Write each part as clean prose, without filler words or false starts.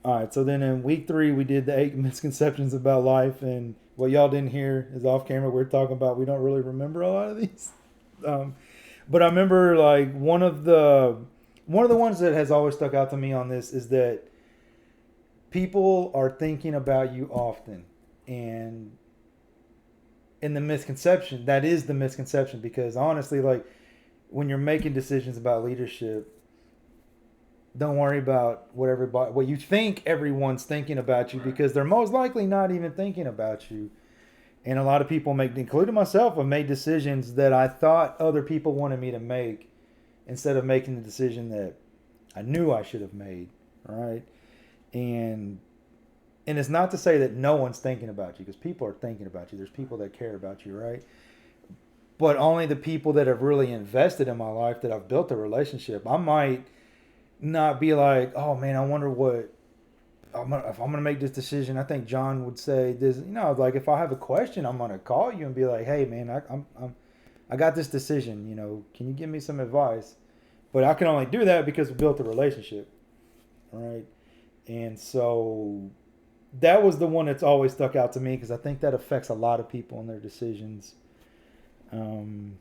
All right, so then in week 3 we did the 8 misconceptions about life, and what y'all didn't hear is off camera. We're talking about we don't really remember a lot of these, um, but I remember like one of the ones that has always stuck out to me on this is that people are thinking about you often, and in the misconception that is the misconception because honestly, like when you're making decisions about leadership, don't worry about what you think everyone's thinking about you Right. because they're most likely not even thinking about you. And a lot of people make, including myself, have made decisions that I thought other people wanted me to make instead of making the decision that I knew I should have made. Right. And and it's not to say that no one's thinking about you because people are thinking about you. There's people that care about you, right? But only the people that have really invested in my life that I've built a relationship. I might not be like, oh man, I wonder what if I'm gonna make this decision. I think John would say this. Like if I have a question, I'm gonna call you and be like, hey man, I got this decision. Can you give me some advice? But I can only do that because we built a relationship, right? And so that was the one that's always stuck out to me because I think that affects a lot of people in their decisions. Um,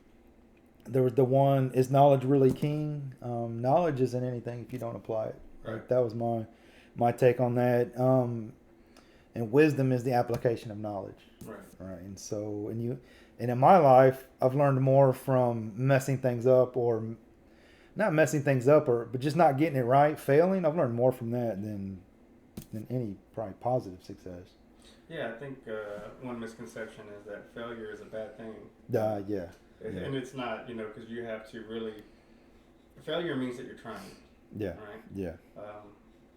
there was the one: is knowledge really king? Knowledge isn't anything if you don't apply it. Right. That was my take on that. And wisdom is the application of knowledge, Right. right? And in my life, I've learned more from messing things up or not messing things up, but just not getting it right, failing. I've learned more from that than any probably positive success. Yeah, I think one misconception is that failure is a bad thing. Yeah, yeah, And it's not, because you have to really. Failure means that you're trying, yeah, right? yeah,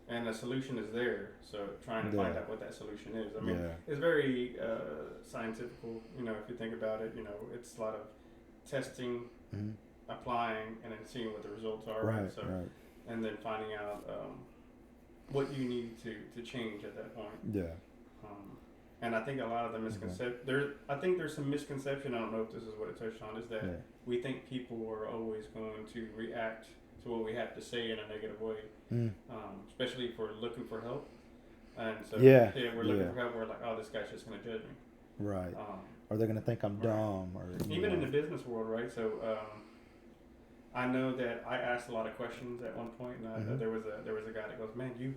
And the solution is there, so trying to yeah, find out what that solution is. I mean, yeah, it's very scientific, if you think about it, it's a lot of testing, mm-hmm. applying, and then seeing what the results are, Right, So, right, and then finding out what you need to change at that point. yeah, Um, and I think a lot of the misconception I think there's some misconception. I don't know if this is what it touched on. Is that yeah, we think people are always going to react to what we have to say in a negative way, mm. especially if we're looking for help. And so, Yeah, we're looking yeah, for help. We're like, oh, this guy's just going to judge me. right. Um, Or they're gonna think I'm right. dumb, or Even in the business world, right? So, I know that I asked a lot of questions at one point, and mm-hmm. there was a guy that goes, "Man, you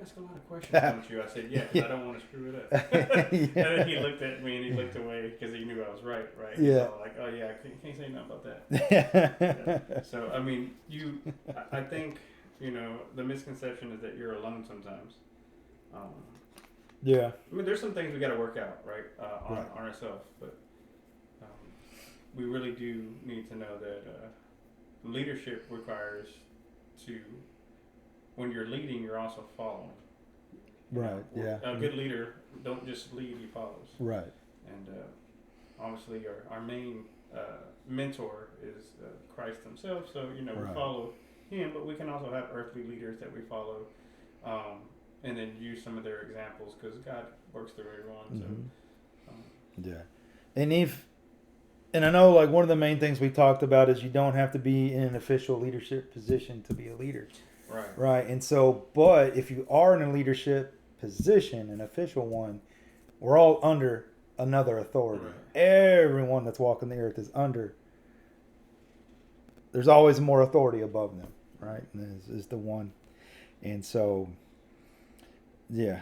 ask a lot of questions, don't you?" I said, "Yeah, 'cause I don't want to screw it up." And then he looked at me and he looked away because he knew I was right. He's Yeah. all like, "Oh yeah, I can't say nothing about that." Yeah. So I mean, I think the misconception is that you're alone sometimes. Um, Yeah. I mean, there's some things we got to work out, right, Right. on ourselves, but we really do need to know that leadership requires to, when you're leading, you're also following. Right. Yeah. A good leader don't just lead; he follows. Right. And obviously, our main mentor is Christ Himself. So we Right. follow Him, but we can also have earthly leaders that we follow, and then use some of their examples because God works through everyone. Mm-hmm. So Yeah. And I know like one of the main things we talked about is you don't have to be in an official leadership position to be a leader. right, Right. And so, but if you are in a leadership position, an official one, we're all under another authority. Right. Everyone that's walking the earth is under. There's always more authority above them, right? And is the one. And so, yeah.